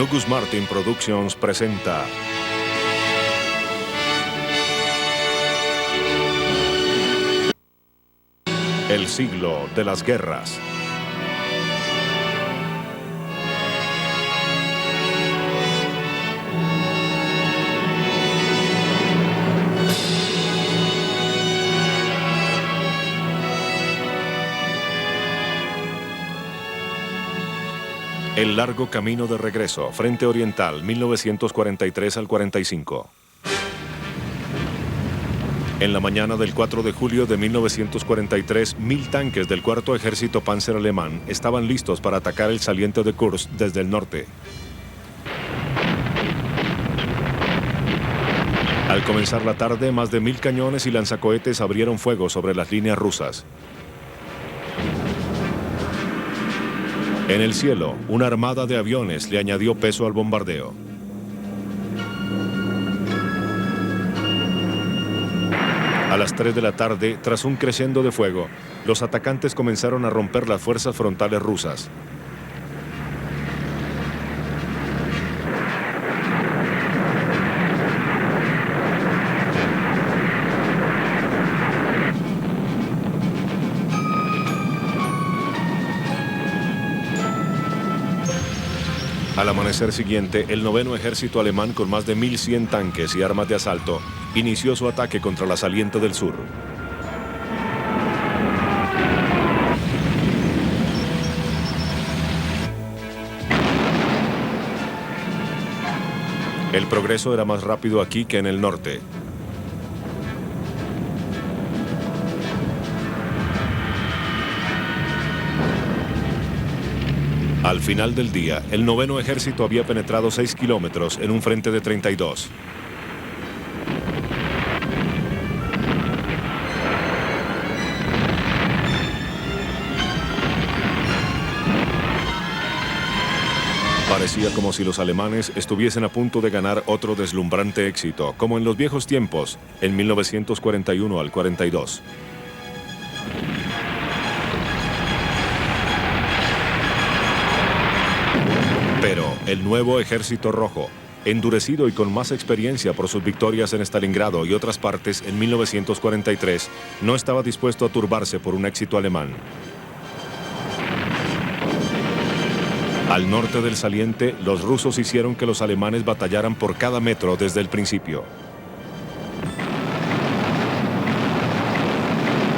Locus Martin Productions presenta El siglo de las guerras. El largo camino de regreso, Frente Oriental, 1943 al 45. En la mañana del 4 de julio de 1943, 1000 tanques del Cuarto Ejército Panzer alemán estaban listos para atacar el saliente de Kursk desde el norte. Al comenzar la tarde, más de 1000 cañones y lanzacohetes abrieron fuego sobre las líneas rusas. En el cielo, una armada de aviones le añadió peso al bombardeo. A las 3 de la tarde, tras un crescendo de fuego, los atacantes comenzaron a romper las fuerzas frontales rusas. Al amanecer siguiente, el 9º Ejército alemán, con más de 1100 tanques y armas de asalto, inició su ataque contra la saliente del sur. El progreso era más rápido aquí que en el norte. Al final del día, el 9º Ejército había penetrado 6 kilómetros en un frente de 32. Parecía como si los alemanes estuviesen a punto de ganar otro deslumbrante éxito, como en los viejos tiempos, en 1941 al 42. Pero el nuevo Ejército Rojo, endurecido y con más experiencia por sus victorias en Stalingrado y otras partes en 1943, no estaba dispuesto a turbarse por un éxito alemán. Al norte del saliente, los rusos hicieron que los alemanes batallaran por cada metro desde el principio.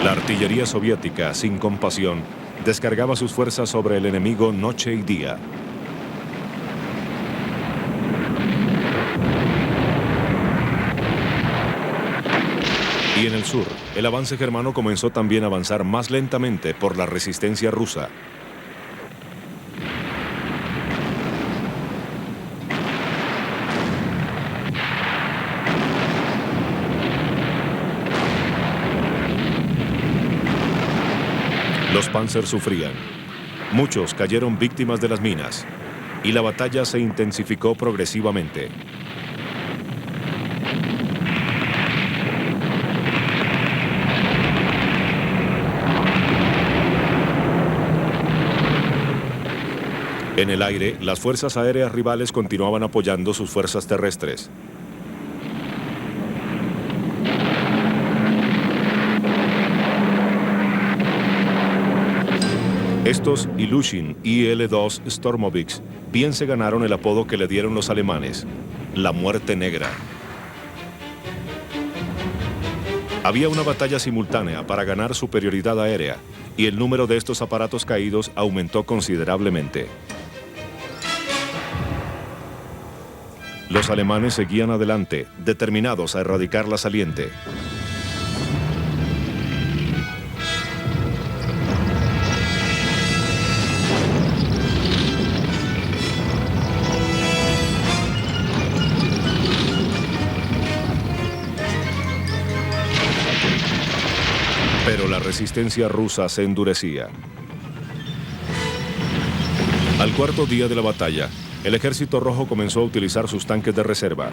La artillería soviética, sin compasión, descargaba sus fuerzas sobre el enemigo noche y día. Y en el sur, el avance germano comenzó también a avanzar más lentamente por la resistencia rusa. Los Panzer sufrían. Muchos cayeron víctimas de las minas, y la batalla se intensificó progresivamente. En el aire, las fuerzas aéreas rivales continuaban apoyando sus fuerzas terrestres. Estos Ilyushin IL-2 Stormovix bien se ganaron el apodo que le dieron los alemanes, la Muerte Negra. Había una batalla simultánea para ganar superioridad aérea, y el número de estos aparatos caídos aumentó considerablemente. Los alemanes seguían adelante, determinados a erradicar la saliente. Pero la resistencia rusa se endurecía. Al cuarto día de la batalla, el Ejército Rojo comenzó a utilizar sus tanques de reserva.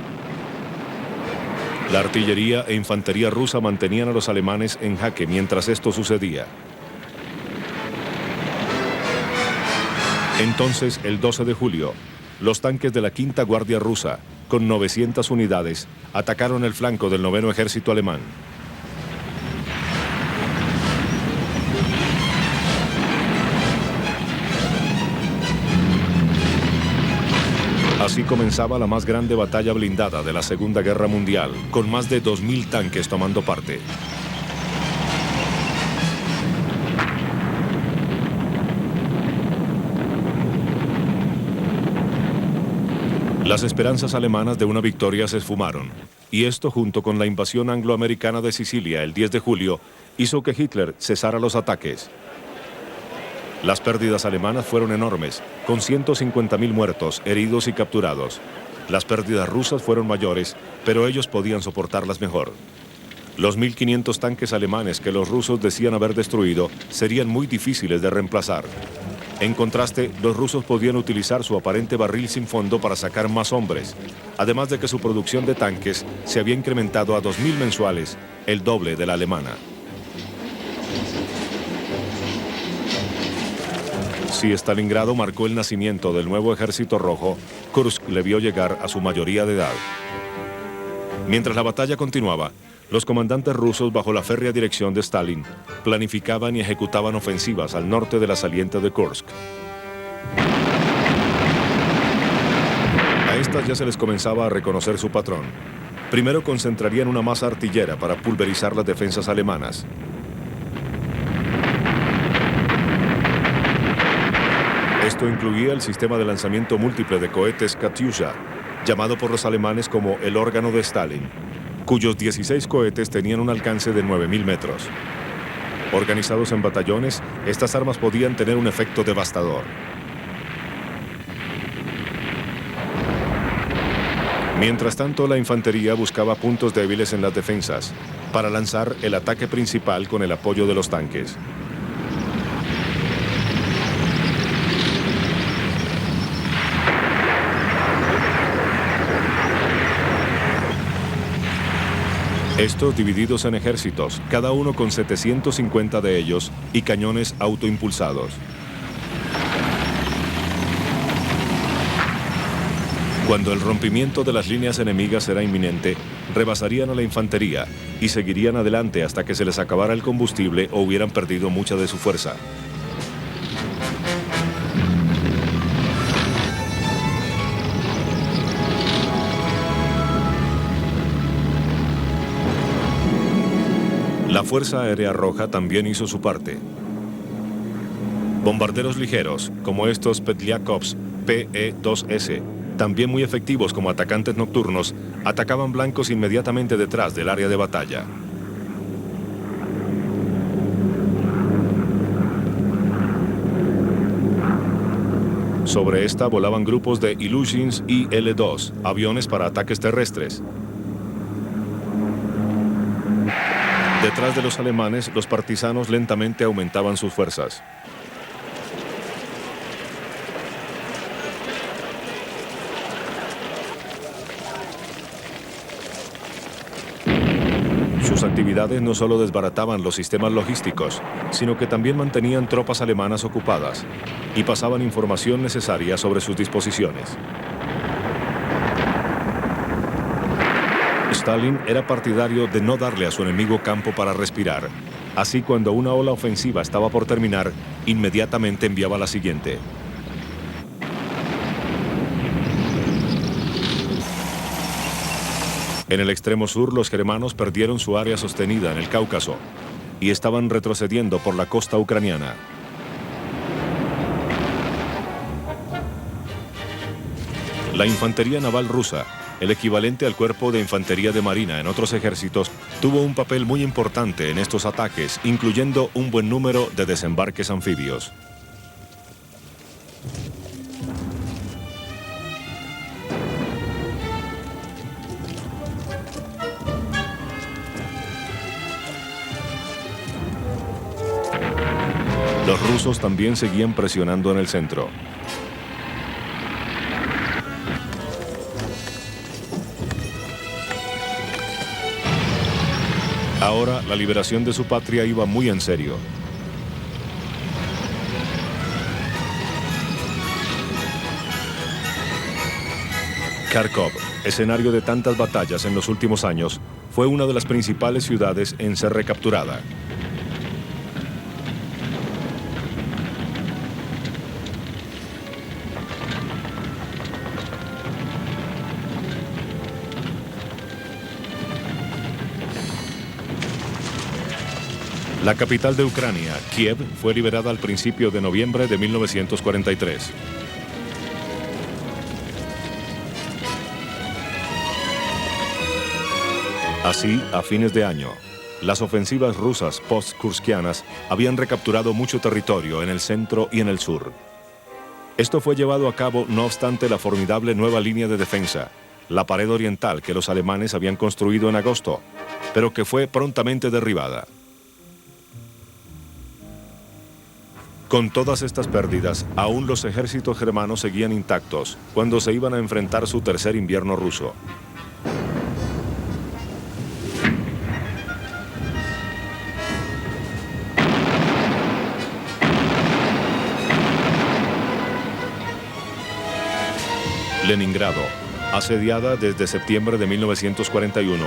La artillería e infantería rusa mantenían a los alemanes en jaque mientras esto sucedía. Entonces, el 12 de julio, los tanques de la Quinta Guardia Rusa, con 900 unidades, atacaron el flanco del 9º Ejército alemán. Así comenzaba la más grande batalla blindada de la Segunda Guerra Mundial, con más de 2000 tanques tomando parte. Las esperanzas alemanas de una victoria se esfumaron, y esto, junto con la invasión angloamericana de Sicilia el 10 de julio, hizo que Hitler cesara los ataques. Las pérdidas alemanas fueron enormes, con 150.000 muertos, heridos y capturados. Las pérdidas rusas fueron mayores, pero ellos podían soportarlas mejor. Los 1.500 tanques alemanes que los rusos decían haber destruido serían muy difíciles de reemplazar. En contraste, los rusos podían utilizar su aparente barril sin fondo para sacar más hombres, además de que su producción de tanques se había incrementado a 2.000 mensuales, el doble de la alemana. Si Stalingrado marcó el nacimiento del nuevo Ejército Rojo, Kursk le vio llegar a su mayoría de edad. Mientras la batalla continuaba, los comandantes rusos, bajo la férrea dirección de Stalin, planificaban y ejecutaban ofensivas al norte de la saliente de Kursk. A estas ya se les comenzaba a reconocer su patrón. Primero concentrarían una masa artillera para pulverizar las defensas alemanas. Esto incluía el sistema de lanzamiento múltiple de cohetes Katyusha, llamado por los alemanes como el órgano de Stalin, cuyos 16 cohetes tenían un alcance de 9.000 metros. Organizados en batallones, estas armas podían tener un efecto devastador. Mientras tanto, la infantería buscaba puntos débiles en las defensas, para lanzar el ataque principal con el apoyo de los tanques. Estos divididos en ejércitos, cada uno con 750 de ellos y cañones autoimpulsados. Cuando el rompimiento de las líneas enemigas era inminente, rebasarían a la infantería y seguirían adelante hasta que se les acabara el combustible o hubieran perdido mucha de su fuerza. La Fuerza Aérea Roja también hizo su parte. Bombarderos ligeros, como estos Petliakovs PE-2S, también muy efectivos como atacantes nocturnos, atacaban blancos inmediatamente detrás del área de batalla. Sobre esta volaban grupos de Ilyushins Il-2, aviones para ataques terrestres. Detrás de los alemanes, los partisanos lentamente aumentaban sus fuerzas. Sus actividades no solo desbarataban los sistemas logísticos, sino que también mantenían tropas alemanas ocupadas y pasaban información necesaria sobre sus disposiciones. Stalin era partidario de no darle a su enemigo campo para respirar. Así, cuando una ola ofensiva estaba por terminar, inmediatamente enviaba la siguiente. En el extremo sur, los germanos perdieron su área sostenida en el Cáucaso y estaban retrocediendo por la costa ucraniana. La infantería naval rusa, el equivalente al cuerpo de infantería de marina en otros ejércitos, tuvo un papel muy importante en estos ataques, incluyendo un buen número de desembarques anfibios. Los rusos también seguían presionando en el centro. Ahora, la liberación de su patria iba muy en serio. Kharkov, escenario de tantas batallas en los últimos años, fue una de las principales ciudades en ser recapturada. La capital de Ucrania, Kiev, fue liberada al principio de noviembre de 1943. Así, a fines de año, las ofensivas rusas post-kurskianas habían recapturado mucho territorio en el centro y en el sur. Esto fue llevado a cabo no obstante la formidable nueva línea de defensa, la pared oriental que los alemanes habían construido en agosto, pero que fue prontamente derribada. Con todas estas pérdidas, aún los ejércitos germanos seguían intactos cuando se iban a enfrentar su tercer invierno ruso. Leningrado, asediada desde septiembre de 1941,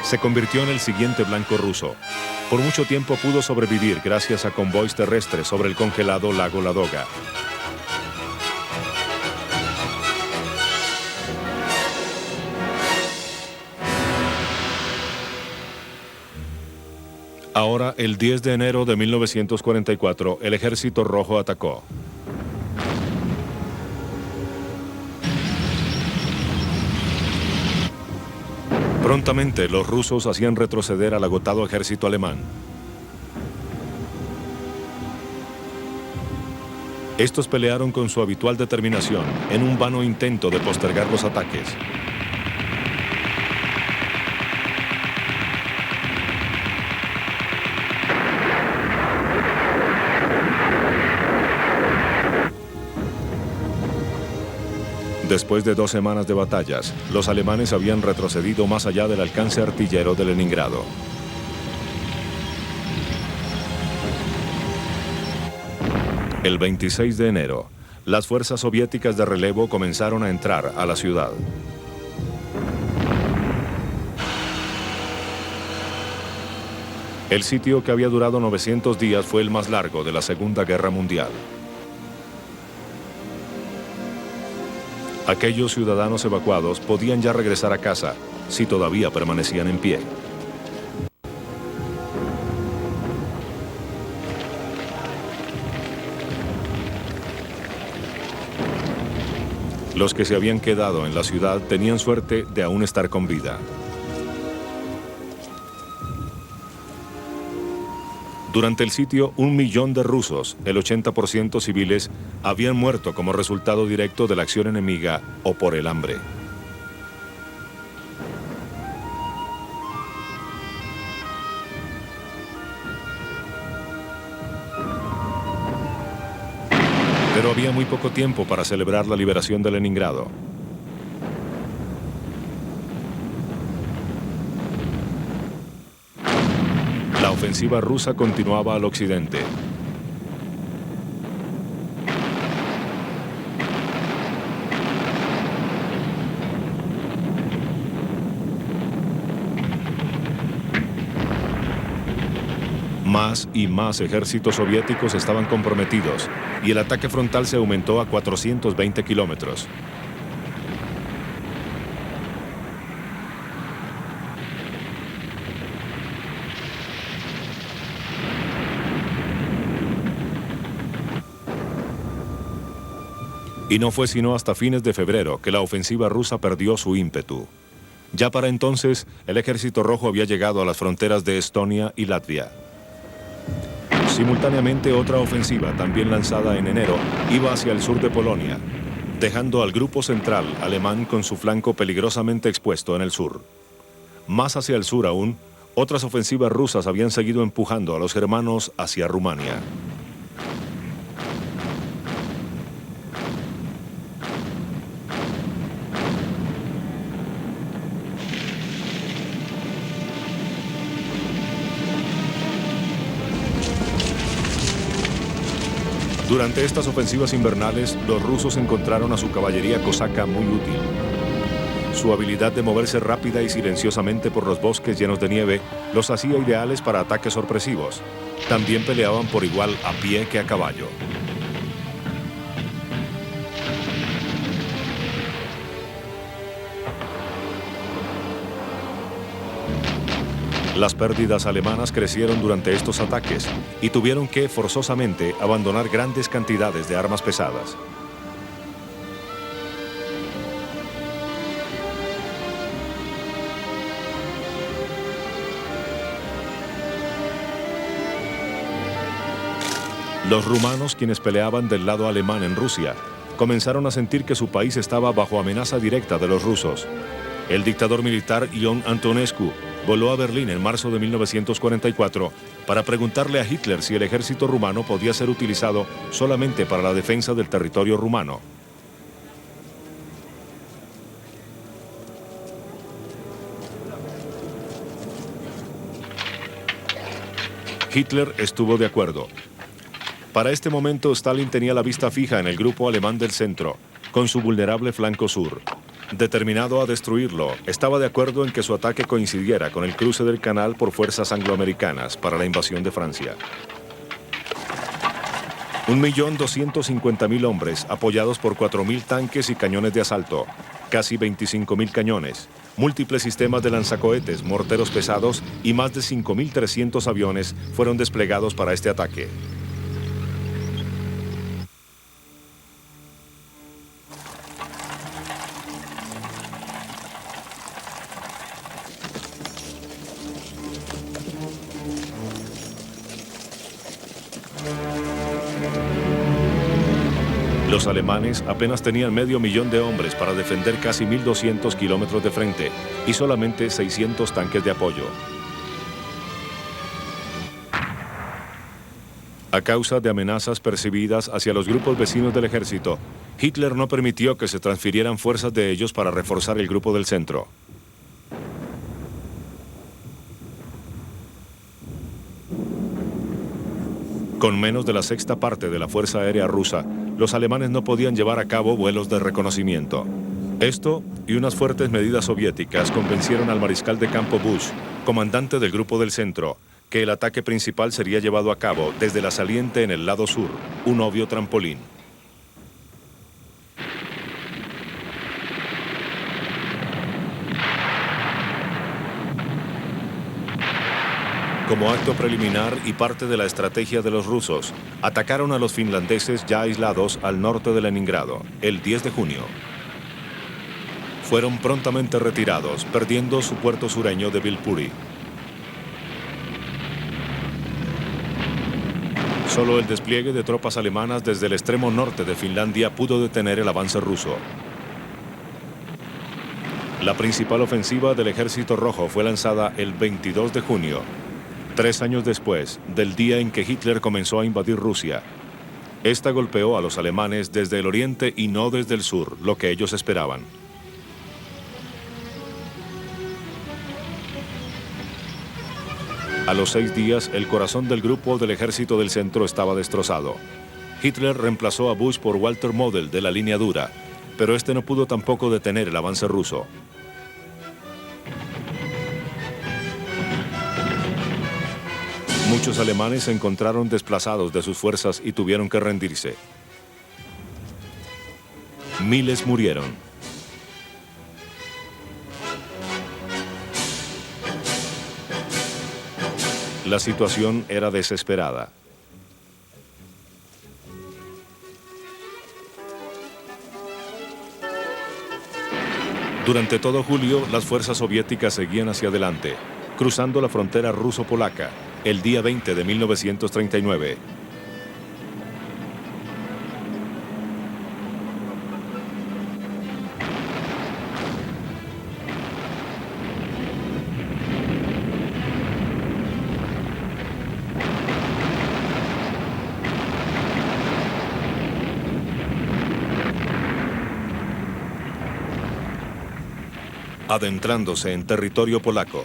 se convirtió en el siguiente blanco ruso. Por mucho tiempo pudo sobrevivir gracias a convoys terrestres sobre el congelado lago Ladoga. Ahora, el 10 de enero de 1944, el Ejército Rojo atacó. Prontamente, los rusos hacían retroceder al agotado ejército alemán. Estos pelearon con su habitual determinación en un vano intento de postergar los ataques. Después de 2 semanas de batallas, los alemanes habían retrocedido más allá del alcance artillero de Leningrado. El 26 de enero, las fuerzas soviéticas de relevo comenzaron a entrar a la ciudad. El sitio, que había durado 900 días, fue el más largo de la Segunda Guerra Mundial. Aquellos ciudadanos evacuados podían ya regresar a casa, si todavía permanecían en pie. Los que se habían quedado en la ciudad tenían suerte de aún estar con vida. Durante el sitio, 1 millón de rusos, el 80% civiles, habían muerto como resultado directo de la acción enemiga o por el hambre. Pero había muy poco tiempo para celebrar la liberación de Leningrado. La ofensiva rusa continuaba al occidente. Más y más ejércitos soviéticos estaban comprometidos y el ataque frontal se aumentó a 420 kilómetros. Y no fue sino hasta fines de febrero que la ofensiva rusa perdió su ímpetu. Ya para entonces, el Ejército Rojo había llegado a las fronteras de Estonia y Latvia. Simultáneamente, otra ofensiva, también lanzada en enero, iba hacia el sur de Polonia, dejando al grupo central alemán con su flanco peligrosamente expuesto en el sur. Más hacia el sur aún, otras ofensivas rusas habían seguido empujando a los germanos hacia Rumania. Durante estas ofensivas invernales, los rusos encontraron a su caballería cosaca muy útil. Su habilidad de moverse rápida y silenciosamente por los bosques llenos de nieve los hacía ideales para ataques sorpresivos. También peleaban por igual a pie que a caballo. Las pérdidas alemanas crecieron durante estos ataques y tuvieron que, forzosamente, abandonar grandes cantidades de armas pesadas. Los rumanos, quienes peleaban del lado alemán en Rusia, comenzaron a sentir que su país estaba bajo amenaza directa de los rusos. El dictador militar Ion Antonescu voló a Berlín en marzo de 1944 para preguntarle a Hitler si el ejército rumano podía ser utilizado solamente para la defensa del territorio rumano. Hitler estuvo de acuerdo. Para este momento, Stalin tenía la vista fija en el grupo alemán del centro, con su vulnerable flanco sur. Determinado a destruirlo, estaba de acuerdo en que su ataque coincidiera con el cruce del canal por fuerzas angloamericanas para la invasión de Francia. 1.250.000 hombres, apoyados por 4.000 tanques y cañones de asalto, casi 25.000 cañones, múltiples sistemas de lanzacohetes, morteros pesados y más de 5.300 aviones fueron desplegados para este ataque. Los alemanes apenas tenían 500.000 de hombres para defender casi 1.200 kilómetros de frente y solamente 600 tanques de apoyo. A causa de amenazas percibidas hacia los grupos vecinos del ejército, Hitler no permitió que se transfirieran fuerzas de ellos para reforzar el grupo del centro. Con menos de la sexta parte de la Fuerza Aérea rusa, los alemanes no podían llevar a cabo vuelos de reconocimiento. Esto y unas fuertes medidas soviéticas convencieron al mariscal de campo Bush, comandante del grupo del centro, que el ataque principal sería llevado a cabo desde la saliente en el lado sur, un obvio trampolín. Como acto preliminar y parte de la estrategia de los rusos, atacaron a los finlandeses ya aislados al norte de Leningrado, el 10 de junio. Fueron prontamente retirados, perdiendo su puerto sureño de Viipuri. Solo el despliegue de tropas alemanas desde el extremo norte de Finlandia pudo detener el avance ruso. La principal ofensiva del Ejército Rojo fue lanzada el 22 de junio, 3 años después del día en que Hitler comenzó a invadir Rusia. Esta golpeó a los alemanes desde el oriente y no desde el sur, lo que ellos esperaban. A los 6 días, el corazón del grupo del ejército del centro estaba destrozado. Hitler reemplazó a Bush por Walter Model de la línea dura, pero este no pudo tampoco detener el avance ruso. Muchos alemanes se encontraron desplazados de sus fuerzas y tuvieron que rendirse. Miles murieron. La situación era desesperada. Durante todo julio, las fuerzas soviéticas seguían hacia adelante, cruzando la frontera ruso-polaca, el día 20 de 1939. Adentrándose en territorio polaco.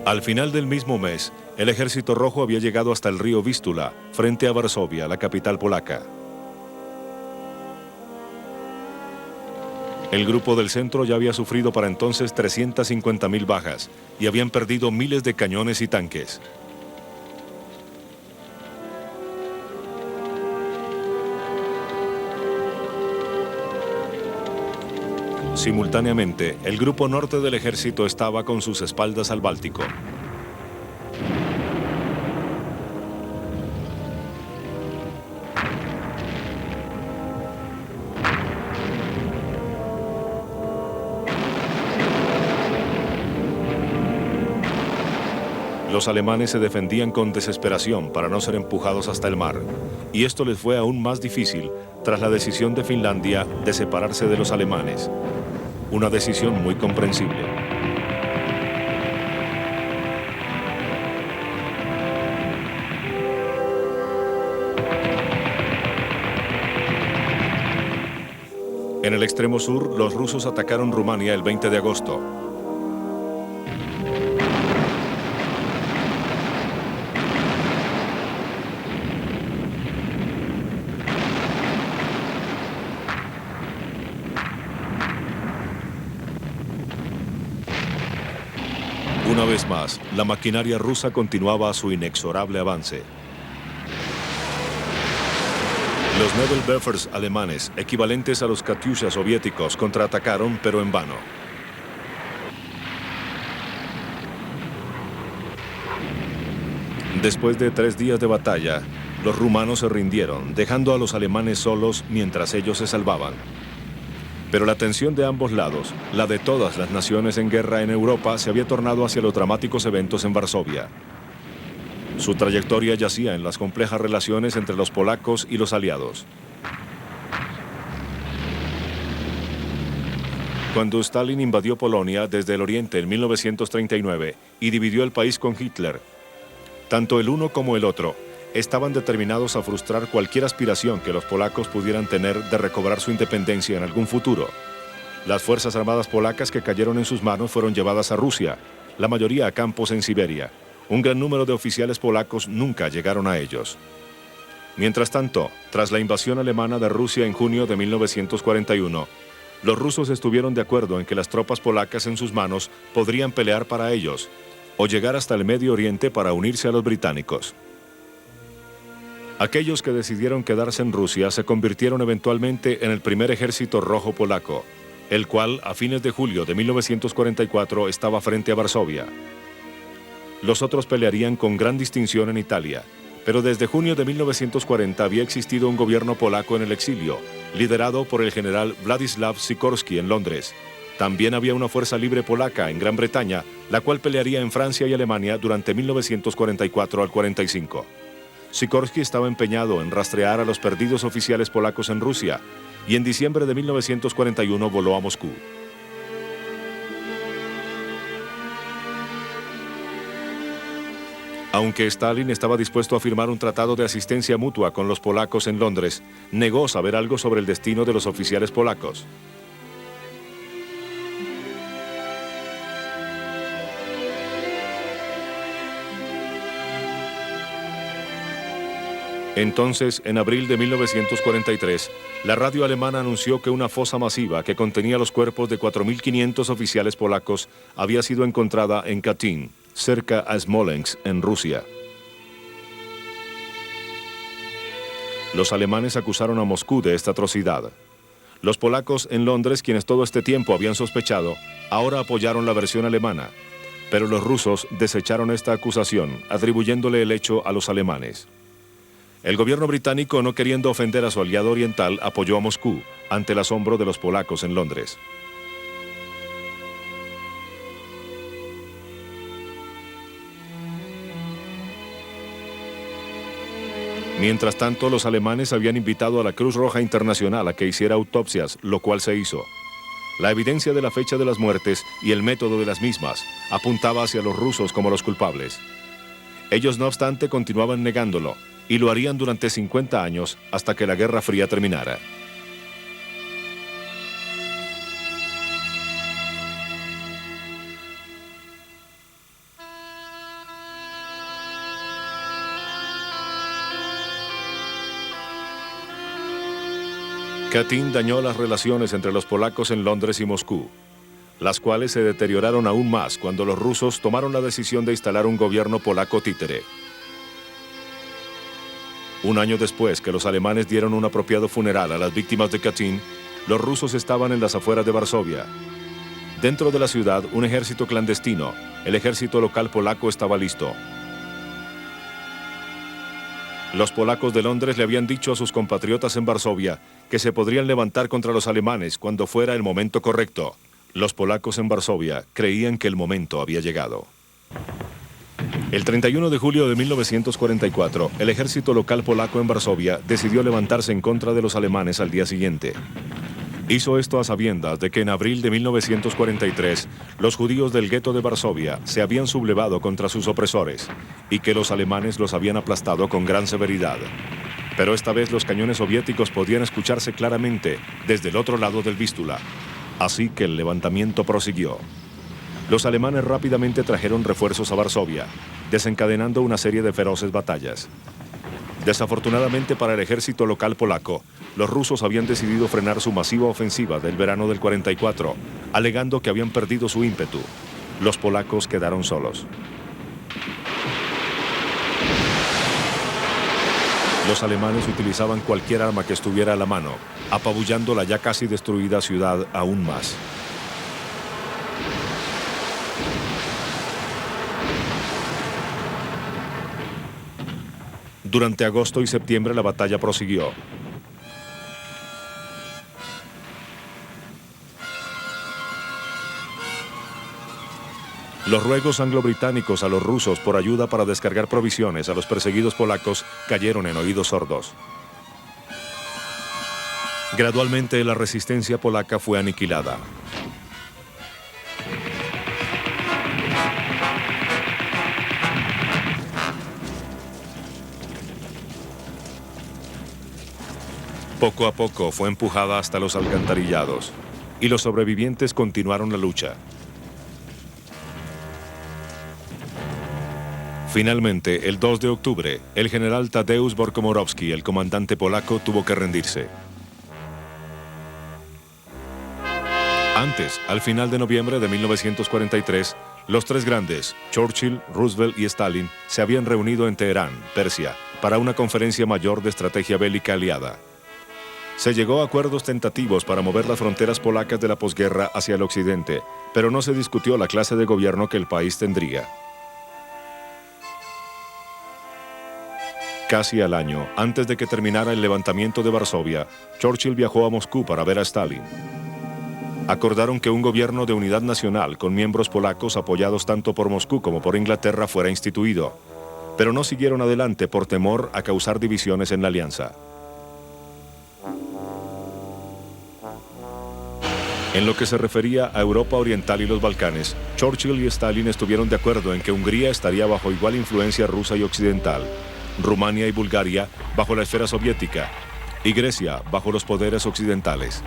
Al final del mismo mes, el Ejército Rojo había llegado hasta el río Vístula, frente a Varsovia, la capital polaca. El grupo del centro ya había sufrido para entonces 350.000 bajas y habían perdido miles de cañones y tanques. Simultáneamente, el grupo norte del ejército estaba con sus espaldas al Báltico. Los alemanes se defendían con desesperación para no ser empujados hasta el mar, y esto les fue aún más difícil tras la decisión de Finlandia de separarse de los alemanes. Una decisión muy comprensible. En el extremo sur, los rusos atacaron Rumania el 20 de agosto. Una vez más, la maquinaria rusa continuaba su inexorable avance. Los Nebelwerfer alemanes, equivalentes a los Katyusha soviéticos, contraatacaron, pero en vano. Después de 3 días de batalla, los rumanos se rindieron, dejando a los alemanes solos mientras ellos se salvaban. Pero la tensión de ambos lados, la de todas las naciones en guerra en Europa, se había tornado hacia los dramáticos eventos en Varsovia. Su trayectoria yacía en las complejas relaciones entre los polacos y los aliados. Cuando Stalin invadió Polonia desde el oriente en 1939 y dividió el país con Hitler, tanto el uno como el otro estaban determinados a frustrar cualquier aspiración que los polacos pudieran tener de recobrar su independencia en algún futuro. Las fuerzas armadas polacas que cayeron en sus manos fueron llevadas a Rusia, la mayoría a campos en Siberia. Un gran número de oficiales polacos nunca llegaron a ellos. Mientras tanto, tras la invasión alemana de Rusia en junio de 1941, los rusos estuvieron de acuerdo en que las tropas polacas en sus manos podrían pelear para ellos, o llegar hasta el Medio Oriente para unirse a los británicos. Aquellos que decidieron quedarse en Rusia se convirtieron eventualmente en el primer ejército rojo polaco, el cual a fines de julio de 1944 estaba frente a Varsovia. Los otros pelearían con gran distinción en Italia, pero desde junio de 1940 había existido un gobierno polaco en el exilio, liderado por el general Władysław Sikorski en Londres. También había una fuerza libre polaca en Gran Bretaña, la cual pelearía en Francia y Alemania durante 1944 al 45. Sikorski estaba empeñado en rastrear a los perdidos oficiales polacos en Rusia y en diciembre de 1941 voló a Moscú. Aunque Stalin estaba dispuesto a firmar un tratado de asistencia mutua con los polacos en Londres, negó saber algo sobre el destino de los oficiales polacos. Entonces, en abril de 1943, la radio alemana anunció que una fosa masiva que contenía los cuerpos de 4.500 oficiales polacos había sido encontrada en Katyn, cerca a Smolensk, en Rusia. Los alemanes acusaron a Moscú de esta atrocidad. Los polacos en Londres, quienes todo este tiempo habían sospechado, ahora apoyaron la versión alemana, pero los rusos desecharon esta acusación, atribuyéndole el hecho a los alemanes. El gobierno británico, no queriendo ofender a su aliado oriental, apoyó a Moscú ante el asombro de los polacos en Londres. Mientras tanto, los alemanes habían invitado a la Cruz Roja Internacional a que hiciera autopsias, lo cual se hizo. La evidencia de la fecha de las muertes y el método de las mismas apuntaba hacia los rusos como los culpables. Ellos, no obstante, continuaban negándolo, y lo harían durante 50 años hasta que la Guerra Fría terminara. Katyn dañó las relaciones entre los polacos en Londres y Moscú, las cuales se deterioraron aún más cuando los rusos tomaron la decisión de instalar un gobierno polaco títere. Un año después que los alemanes dieron un apropiado funeral a las víctimas de Katyn, los rusos estaban en las afueras de Varsovia. Dentro de la ciudad, un ejército clandestino, el ejército local polaco, estaba listo. Los polacos de Londres le habían dicho a sus compatriotas en Varsovia que se podrían levantar contra los alemanes cuando fuera el momento correcto. Los polacos en Varsovia creían que el momento había llegado. El 31 de julio de 1944, el ejército local polaco en Varsovia decidió levantarse en contra de los alemanes al día siguiente. Hizo esto a sabiendas de que en abril de 1943 los judíos del gueto de Varsovia se habían sublevado contra sus opresores y que los alemanes los habían aplastado con gran severidad. Pero esta vez los cañones soviéticos podían escucharse claramente desde el otro lado del Vístula, así que el levantamiento prosiguió. Los alemanes rápidamente trajeron refuerzos a Varsovia, desencadenando una serie de feroces batallas. Desafortunadamente para el ejército local polaco, los rusos habían decidido frenar su masiva ofensiva del verano del 44, alegando que habían perdido su ímpetu. Los polacos quedaron solos. Los alemanes utilizaban cualquier arma que estuviera a la mano, apabullando la ya casi destruida ciudad aún más. Durante agosto y septiembre la batalla prosiguió. Los ruegos anglo-británicos a los rusos por ayuda para descargar provisiones a los perseguidos polacos cayeron en oídos sordos. Gradualmente la resistencia polaca fue aniquilada. Poco a poco fue empujada hasta los alcantarillados y los sobrevivientes continuaron la lucha. Finalmente, el 2 de octubre, el general Tadeusz Bory-Komorowski, el comandante polaco, tuvo que rendirse. Antes, al final de noviembre de 1943, los tres grandes, Churchill, Roosevelt y Stalin, se habían reunido en Teherán, Persia, para una conferencia mayor de estrategia bélica aliada. Se llegó a acuerdos tentativos para mover las fronteras polacas de la posguerra hacia el occidente, pero no se discutió la clase de gobierno que el país tendría. Casi al año, antes de que terminara el levantamiento de Varsovia, Churchill viajó a Moscú para ver a Stalin. Acordaron que un gobierno de unidad nacional con miembros polacos apoyados tanto por Moscú como por Inglaterra fuera instituido, pero no siguieron adelante por temor a causar divisiones en la alianza. En lo que se refería a Europa Oriental y los Balcanes, Churchill y Stalin estuvieron de acuerdo en que Hungría estaría bajo igual influencia rusa y occidental, Rumania y Bulgaria bajo la esfera soviética y Grecia bajo los poderes occidentales.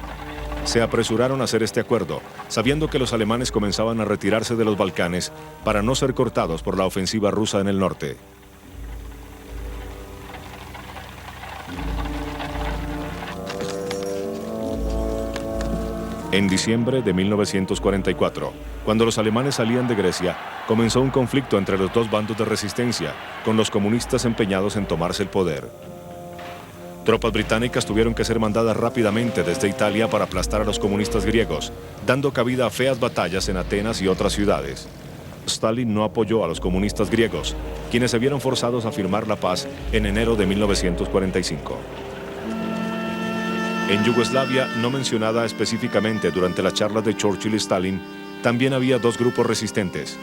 Se apresuraron a hacer este acuerdo, sabiendo que los alemanes comenzaban a retirarse de los Balcanes para no ser cortados por la ofensiva rusa en el norte. En diciembre de 1944, cuando los alemanes salían de Grecia, comenzó un conflicto entre los dos bandos de resistencia, con los comunistas empeñados en tomarse el poder. Tropas británicas tuvieron que ser mandadas rápidamente desde Italia para aplastar a los comunistas griegos, dando cabida a feas batallas en Atenas y otras ciudades. Stalin no apoyó a los comunistas griegos, quienes se vieron forzados a firmar la paz en enero de 1945. En Yugoslavia, no mencionada específicamente durante las charlas de Churchill y Stalin, también había dos grupos resistentes.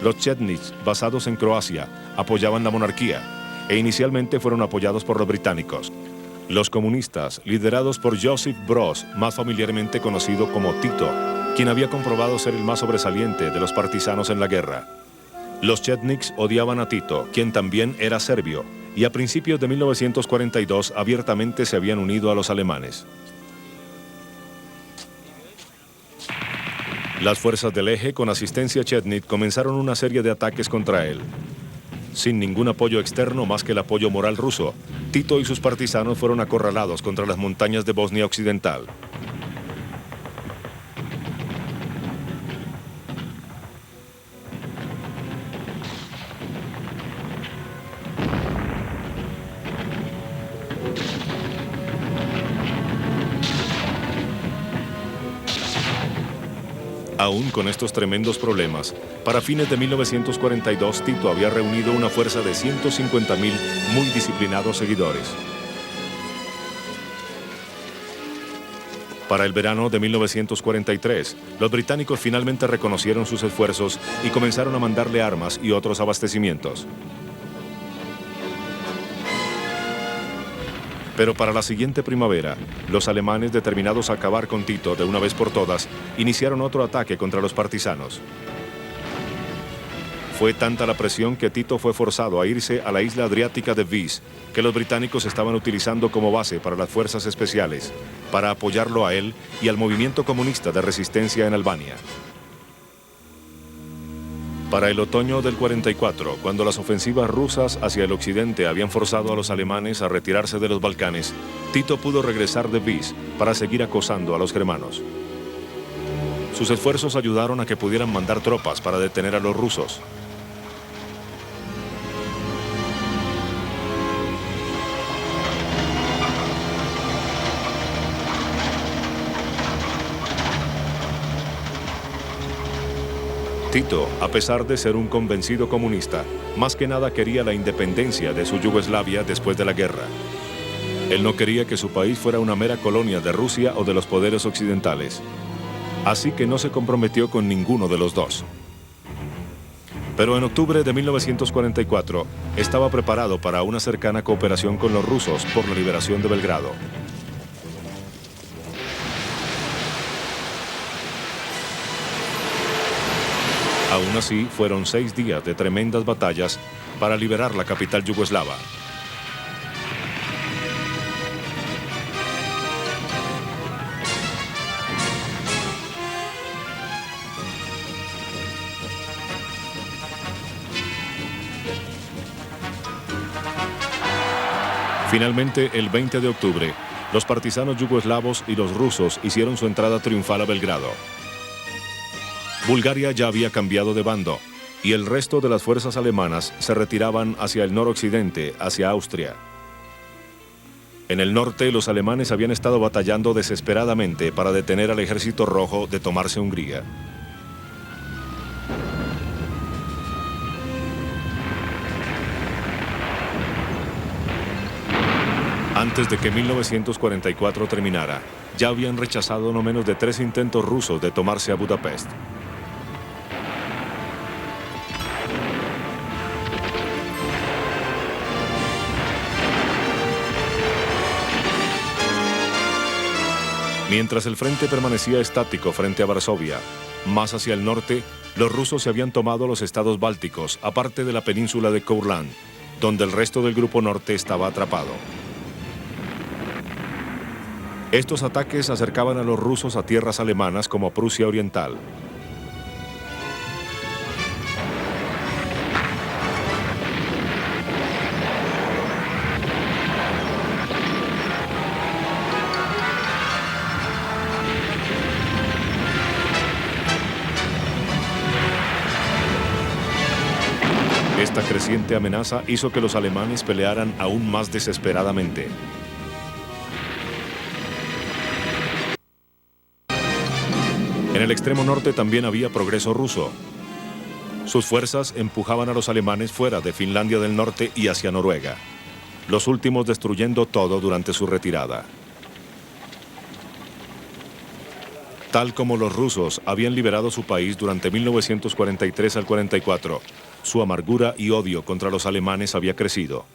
Los Chetniks, basados en Croacia, apoyaban la monarquía e inicialmente fueron apoyados por los británicos. Los comunistas, liderados por Josip Broz, más familiarmente conocido como Tito, quien había comprobado ser el más sobresaliente de los partisanos en la guerra. Los Chetniks odiaban a Tito, quien también era serbio, y a principios de 1942 abiertamente se habían unido a los alemanes. Las fuerzas del eje, con asistencia chetnik, comenzaron una serie de ataques contra él. Sin ningún apoyo externo más que el apoyo moral ruso, Tito y sus partisanos fueron acorralados contra las montañas de Bosnia Occidental. Aún con estos tremendos problemas, para fines de 1942 Tito había reunido una fuerza de 150.000 muy disciplinados seguidores. Para el verano de 1943, los británicos finalmente reconocieron sus esfuerzos y comenzaron a mandarle armas y otros abastecimientos. Pero para la siguiente primavera, los alemanes, determinados a acabar con Tito de una vez por todas, iniciaron otro ataque contra los partisanos. Fue tanta la presión que Tito fue forzado a irse a la isla adriática de Vis, que los británicos estaban utilizando como base para las fuerzas especiales, para apoyarlo a él y al movimiento comunista de resistencia en Albania. Para el otoño del 44, cuando las ofensivas rusas hacia el occidente habían forzado a los alemanes a retirarse de los Balcanes, Tito pudo regresar de Vis para seguir acosando a los germanos. Sus esfuerzos ayudaron a que pudieran mandar tropas para detener a los rusos. Tito, a pesar de ser un convencido comunista, más que nada quería la independencia de su Yugoslavia después de la guerra. Él no quería que su país fuera una mera colonia de Rusia o de los poderes occidentales. Así que no se comprometió con ninguno de los dos. Pero en octubre de 1944 estaba preparado para una cercana cooperación con los rusos por la liberación de Belgrado. Aún así, fueron 6 días de tremendas batallas para liberar la capital yugoslava. Finalmente, el 20 de octubre, los partisanos yugoslavos y los rusos hicieron su entrada triunfal a Belgrado. Bulgaria ya había cambiado de bando y el resto de las fuerzas alemanas se retiraban hacia el noroccidente, hacia Austria. En el norte, los alemanes habían estado batallando desesperadamente para detener al Ejército Rojo de tomarse Hungría. Antes de que 1944 terminara, ya habían rechazado no menos de 3 intentos rusos de tomarse a Budapest. Mientras el frente permanecía estático frente a Varsovia, más hacia el norte, los rusos se habían tomado los estados bálticos, aparte de la península de Courland, donde el resto del grupo norte estaba atrapado. Estos ataques acercaban a los rusos a tierras alemanas como Prusia Oriental. Esta creciente amenaza hizo que los alemanes pelearan aún más desesperadamente. En el extremo norte también había progreso ruso. Sus fuerzas empujaban a los alemanes fuera de Finlandia del Norte y hacia Noruega, los últimos destruyendo todo durante su retirada. Tal como los rusos habían liberado su país durante 1943 al 44, su amargura y odio contra los alemanes había crecido.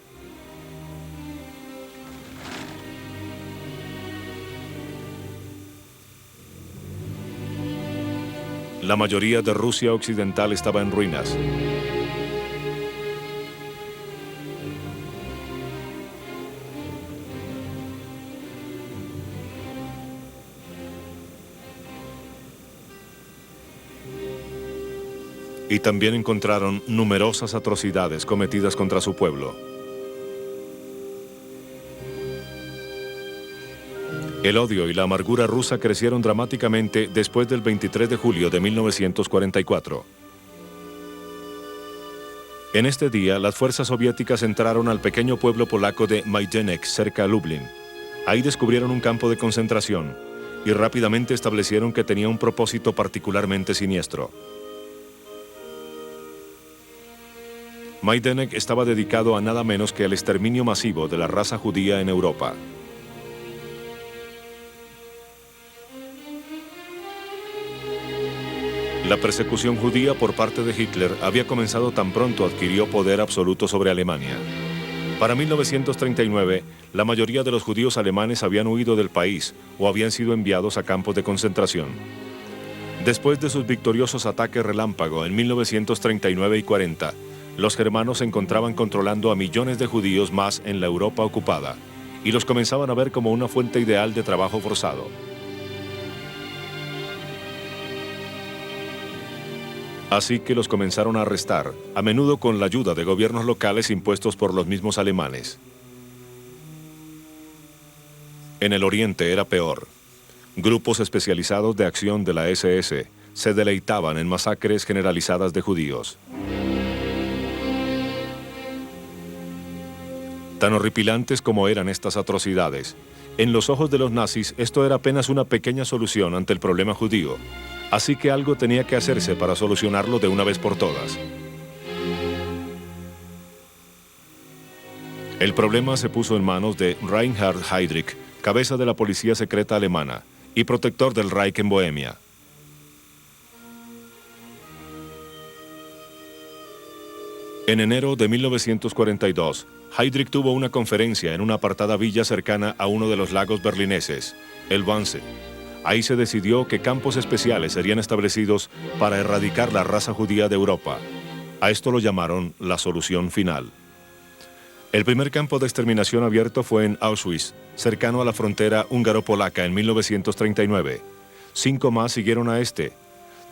La mayoría de Rusia occidental estaba en ruinas. Y también encontraron numerosas atrocidades cometidas contra su pueblo. El odio y la amargura rusa crecieron dramáticamente después del 23 de julio de 1944. En este día, las fuerzas soviéticas entraron al pequeño pueblo polaco de Majdanek, cerca de Lublin. Ahí descubrieron un campo de concentración y rápidamente establecieron que tenía un propósito particularmente siniestro. Majdanek estaba dedicado a nada menos que al exterminio masivo de la raza judía en Europa. La persecución judía por parte de Hitler había comenzado tan pronto adquirió poder absoluto sobre Alemania. Para 1939, la mayoría de los judíos alemanes habían huido del país o habían sido enviados a campos de concentración. Después de sus victoriosos ataques relámpago en 1939 y 40, los germanos se encontraban controlando a millones de judíos más en la Europa ocupada y los comenzaban a ver como una fuente ideal de trabajo forzado. Así que los comenzaron a arrestar, a menudo con la ayuda de gobiernos locales impuestos por los mismos alemanes. En el Oriente era peor. Grupos especializados de acción de la SS se deleitaban en masacres generalizadas de judíos. Tan horripilantes como eran estas atrocidades, en los ojos de los nazis esto era apenas una pequeña solución ante el problema judío. Así que algo tenía que hacerse para solucionarlo de una vez por todas. El problema se puso en manos de Reinhard Heydrich, cabeza de la policía secreta alemana y protector del Reich en Bohemia. En enero de 1942, Heydrich tuvo una conferencia en una apartada villa cercana a uno de los lagos berlineses, el Wannsee. Ahí se decidió que campos especiales serían establecidos para erradicar la raza judía de Europa. A esto lo llamaron la solución final. El primer campo de exterminación abierto fue en Auschwitz, cercano a la frontera húngaro-polaca en 1939. 5 más siguieron a este.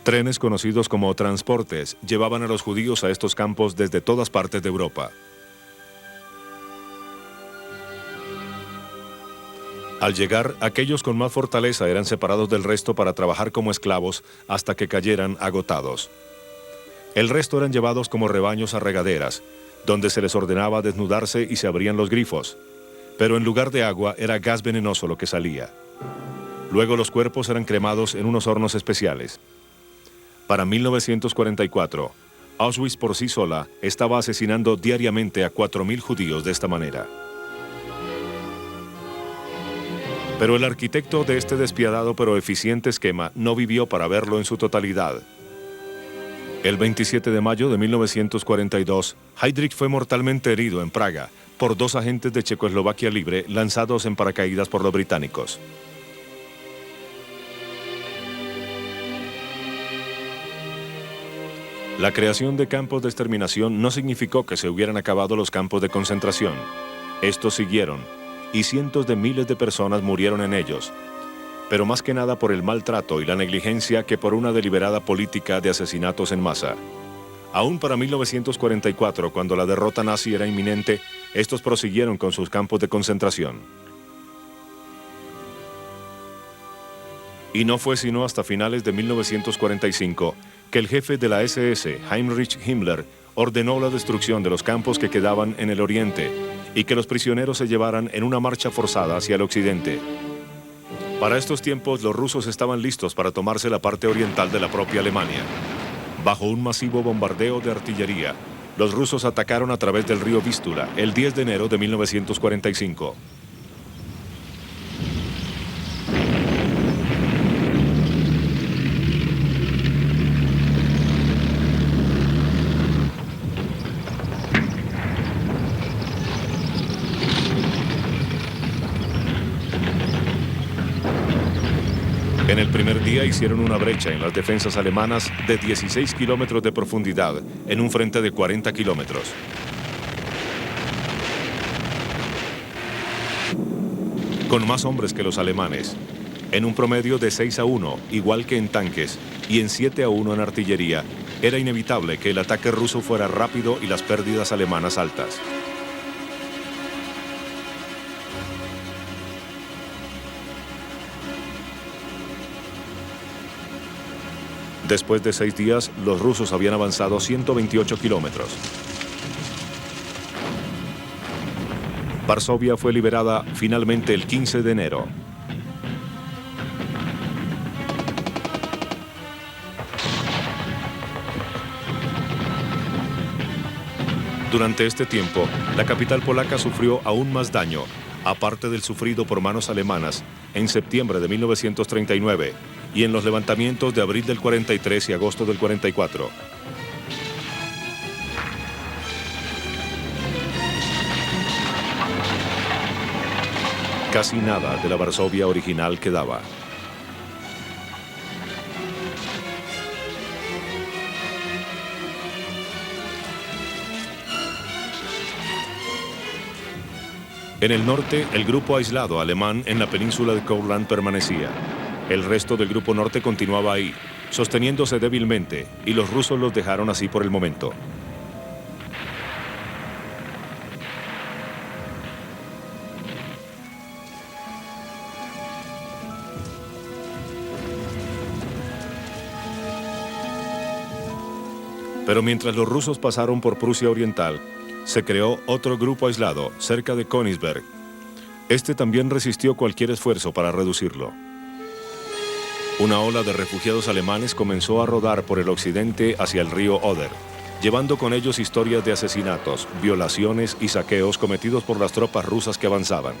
Trenes conocidos como transportes llevaban a los judíos a estos campos desde todas partes de Europa. Al llegar, aquellos con más fortaleza eran separados del resto para trabajar como esclavos hasta que cayeran agotados. El resto eran llevados como rebaños a regaderas, donde se les ordenaba desnudarse y se abrían los grifos. Pero en lugar de agua era gas venenoso lo que salía. Luego los cuerpos eran cremados en unos hornos especiales. Para 1944, Auschwitz por sí sola estaba asesinando diariamente a 4.000 judíos de esta manera. Pero el arquitecto de este despiadado pero eficiente esquema no vivió para verlo en su totalidad. El 27 de mayo de 1942, Heydrich fue mortalmente herido en Praga por 2 agentes de Checoslovaquia Libre lanzados en paracaídas por los británicos. La creación de campos de exterminación no significó que se hubieran acabado los campos de concentración. Estos siguieron, y cientos de miles de personas murieron en ellos, pero más que nada por el maltrato y la negligencia que por una deliberada política de asesinatos en masa. Aún para 1944, cuando la derrota nazi era inminente, estos prosiguieron con sus campos de concentración. Y no fue sino hasta finales de 1945 que el jefe de la SS, Heinrich Himmler, ordenó la destrucción de los campos que quedaban en el Oriente y que los prisioneros se llevaran en una marcha forzada hacia el occidente. Para estos tiempos, los rusos estaban listos para tomarse la parte oriental de la propia Alemania. Bajo un masivo bombardeo de artillería, los rusos atacaron a través del río Vístula el 10 de enero de 1945. En el primer día hicieron una brecha en las defensas alemanas de 16 kilómetros de profundidad en un frente de 40 kilómetros. Con más hombres que los alemanes, en un promedio de 6-1, igual que en tanques, y en 7-1 en artillería, Era inevitable que el ataque ruso fuera rápido y las pérdidas alemanas altas. Después de 6 días, los rusos habían avanzado 128 kilómetros. Varsovia fue liberada finalmente el 15 de enero. Durante este tiempo, la capital polaca sufrió aún más daño, aparte del sufrido por manos alemanas en septiembre de 1939 y en los levantamientos de abril del 43 y agosto del 44. Casi nada de la Varsovia original quedaba. En el norte, el grupo aislado alemán en la península de Courland permanecía. El resto del grupo norte continuaba ahí, sosteniéndose débilmente, y los rusos los dejaron así por el momento. Pero mientras los rusos pasaron por Prusia Oriental, se creó otro grupo aislado cerca de Königsberg. Este también resistió cualquier esfuerzo para reducirlo. Una ola de refugiados alemanes comenzó a rodar por el occidente hacia el río Oder, llevando con ellos historias de asesinatos, violaciones y saqueos cometidos por las tropas rusas que avanzaban.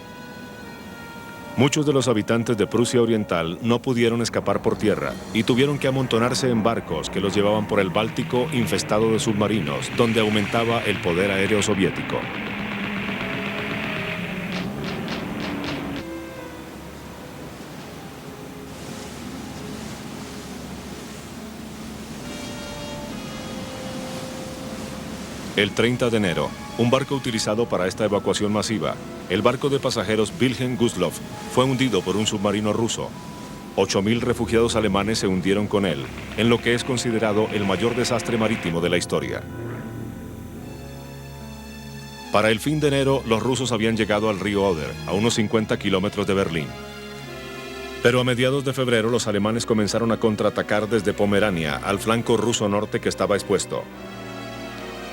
Muchos de los habitantes de Prusia Oriental no pudieron escapar por tierra y tuvieron que amontonarse en barcos que los llevaban por el Báltico infestado de submarinos, donde aumentaba el poder aéreo soviético. El 30 de enero, un barco utilizado para esta evacuación masiva, el barco de pasajeros Wilhelm Gustloff, fue hundido por un submarino ruso. 8.000 refugiados alemanes se hundieron con él, en lo que es considerado el mayor desastre marítimo de la historia. Para el fin de enero, los rusos habían llegado al río Oder, a unos 50 kilómetros de Berlín. Pero a mediados de febrero, los alemanes comenzaron a contraatacar desde Pomerania al flanco ruso norte que estaba expuesto.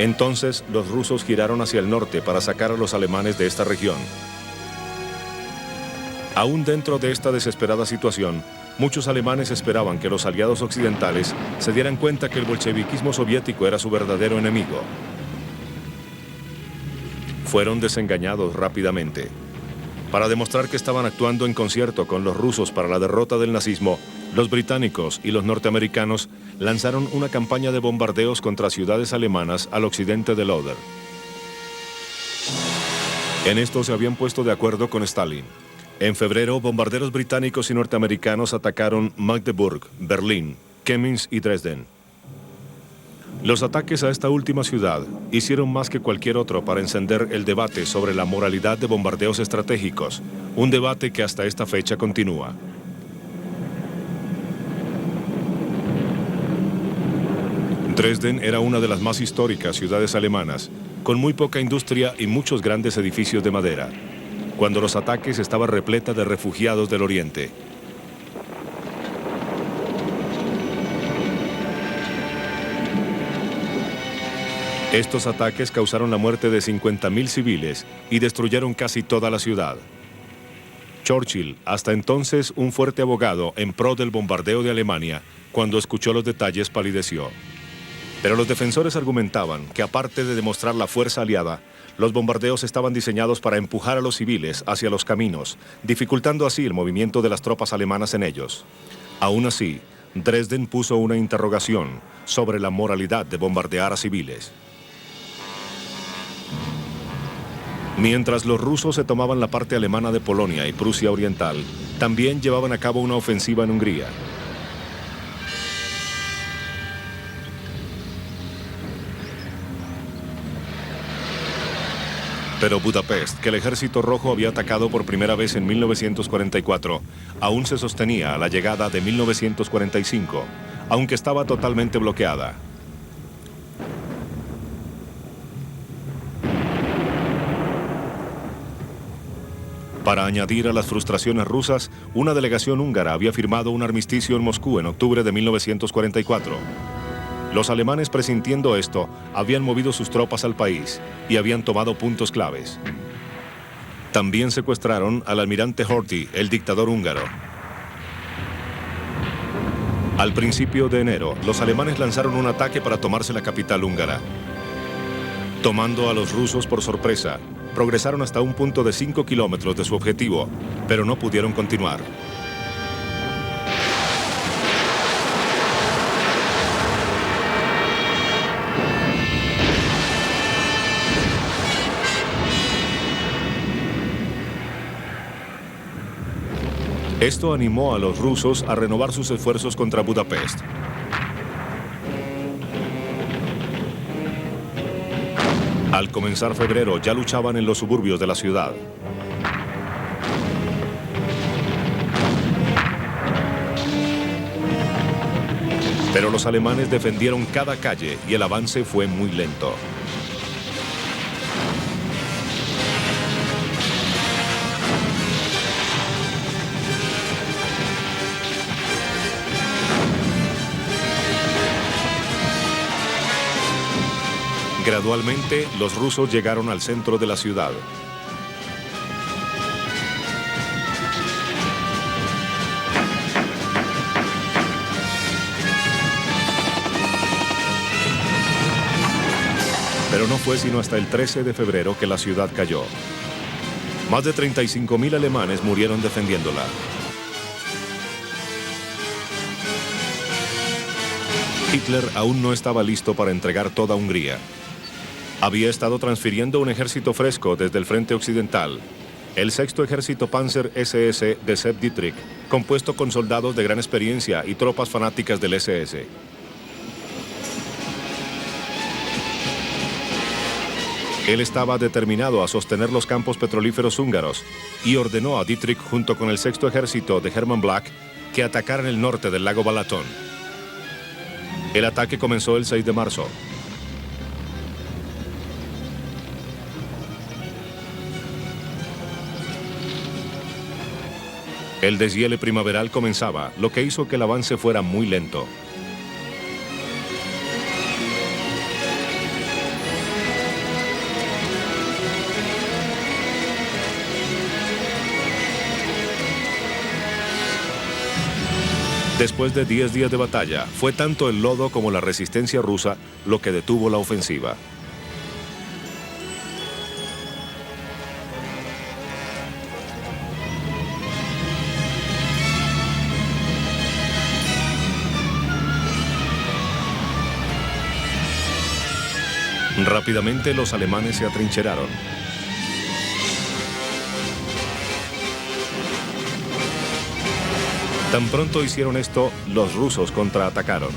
Entonces, los rusos giraron hacia el norte para sacar a los alemanes de esta región. Aún dentro de esta desesperada situación, muchos alemanes esperaban que los aliados occidentales se dieran cuenta que el bolcheviquismo soviético era su verdadero enemigo. Fueron desengañados rápidamente. Para demostrar que estaban actuando en concierto con los rusos para la derrota del nazismo, los británicos y los norteamericanos lanzaron una campaña de bombardeos contra ciudades alemanas al occidente del Oder. En esto se habían puesto de acuerdo con Stalin. En febrero, bombarderos británicos y norteamericanos atacaron Magdeburg, Berlín, Chemnitz y Dresden. Los ataques a esta última ciudad hicieron más que cualquier otro para encender el debate sobre la moralidad de bombardeos estratégicos, un debate que hasta esta fecha continúa. Dresden era una de las más históricas ciudades alemanas, con muy poca industria y muchos grandes edificios de madera, cuando los ataques estaba repleta de refugiados del oriente. Estos ataques causaron la muerte de 50.000 civiles y destruyeron casi toda la ciudad. Churchill, hasta entonces un fuerte abogado en pro del bombardeo de Alemania, cuando escuchó los detalles palideció. Pero los defensores argumentaban que aparte de demostrar la fuerza aliada, los bombardeos estaban diseñados para empujar a los civiles hacia los caminos, dificultando así el movimiento de las tropas alemanas en ellos. Aún así, Dresden puso una interrogación sobre la moralidad de bombardear a civiles. Mientras los rusos se tomaban la parte alemana de Polonia y Prusia Oriental, también llevaban a cabo una ofensiva en Hungría. Pero Budapest, que el Ejército Rojo había atacado por primera vez en 1944, aún se sostenía a la llegada de 1945, aunque estaba totalmente bloqueada. Para añadir a las frustraciones rusas, una delegación húngara había firmado un armisticio en Moscú en octubre de 1944. Los alemanes, presintiendo esto, habían movido sus tropas al país y habían tomado puntos claves. También secuestraron al almirante Horthy, el dictador húngaro. Al principio de enero, los alemanes lanzaron un ataque para tomarse la capital húngara. Tomando a los rusos por sorpresa, progresaron hasta un punto de 5 kilómetros de su objetivo, pero no pudieron continuar. Esto animó a los rusos a renovar sus esfuerzos contra Budapest. Al comenzar febrero ya luchaban en los suburbios de la ciudad. Pero los alemanes defendieron cada calle y el avance fue muy lento. Gradualmente, los rusos llegaron al centro de la ciudad. Pero no fue sino hasta el 13 de febrero que la ciudad cayó. Más de 35.000 alemanes murieron defendiéndola. Hitler aún no estaba listo para entregar toda Hungría. Había estado transfiriendo un ejército fresco desde el frente occidental, el 6º Ejército Panzer SS de Sepp Dietrich, compuesto con soldados de gran experiencia y tropas fanáticas del SS. Él estaba determinado a sostener los campos petrolíferos húngaros y ordenó a Dietrich junto con el 6º Ejército de Hermann Black que atacaran el norte del lago Balatón. El ataque comenzó el 6 de marzo. El deshiele primaveral comenzaba, lo que hizo que el avance fuera muy lento. Después de 10 días de batalla, fue tanto el lodo como la resistencia rusa lo que detuvo la ofensiva. Rápidamente los alemanes se atrincheraron. Tan pronto hicieron esto, los rusos contraatacaron.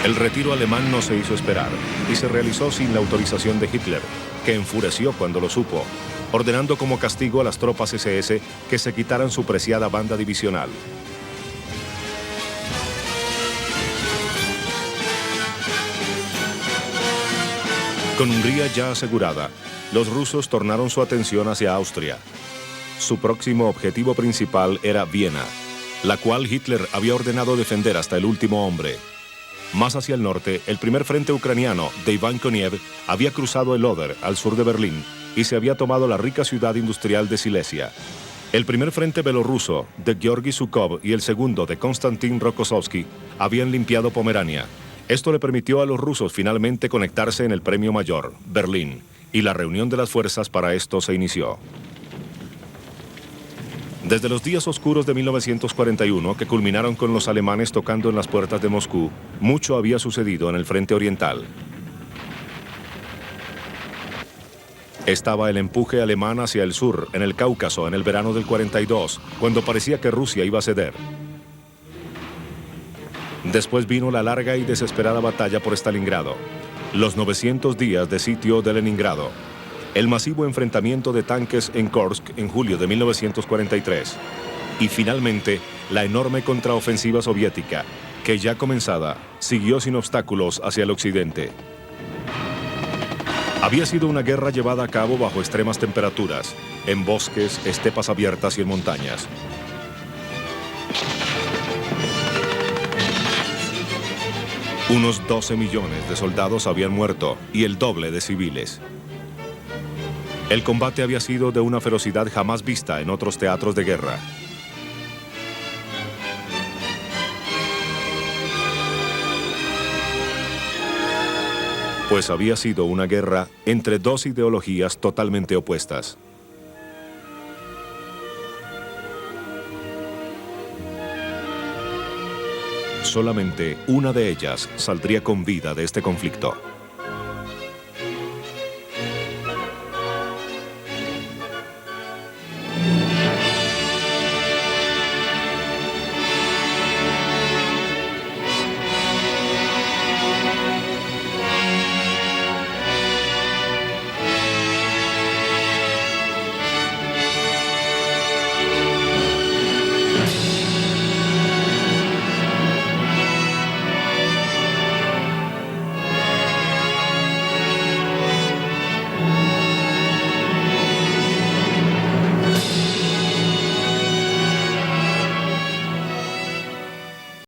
El retiro alemán no se hizo esperar y se realizó sin la autorización de Hitler, que enfureció cuando lo supo, ordenando como castigo a las tropas SS que se quitaran su preciada banda divisional. Con Hungría ya asegurada, los rusos tornaron su atención hacia Austria. Su próximo objetivo principal era Viena, la cual Hitler había ordenado defender hasta el último hombre. Más hacia el norte, el primer frente ucraniano de Iván Koniev había cruzado el Oder al sur de Berlín y se había tomado la rica ciudad industrial de Silesia. El primer frente belorruso de Georgi Zhukov y el segundo de Konstantin Rokossovski habían limpiado Pomerania. Esto le permitió a los rusos finalmente conectarse en el premio mayor, Berlín, y la reunión de las fuerzas para esto se inició. Desde los días oscuros de 1941, que culminaron con los alemanes tocando en las puertas de Moscú, mucho había sucedido en el frente oriental. Estaba el empuje alemán hacia el sur, en el Cáucaso, en el verano del 42, cuando parecía que Rusia iba a ceder. Después vino la larga y desesperada batalla por Stalingrado, los 900 días de sitio de Leningrado, el masivo enfrentamiento de tanques en Kursk en julio de 1943 y finalmente la enorme contraofensiva soviética, que ya comenzada, siguió sin obstáculos hacia el occidente. Había sido una guerra llevada a cabo bajo extremas temperaturas, en bosques, estepas abiertas y en montañas. Unos 12 millones de soldados habían muerto y el doble de civiles. El combate había sido de una ferocidad jamás vista en otros teatros de guerra. Pues había sido una guerra entre dos ideologías totalmente opuestas. Solamente una de ellas saldría con vida de este conflicto.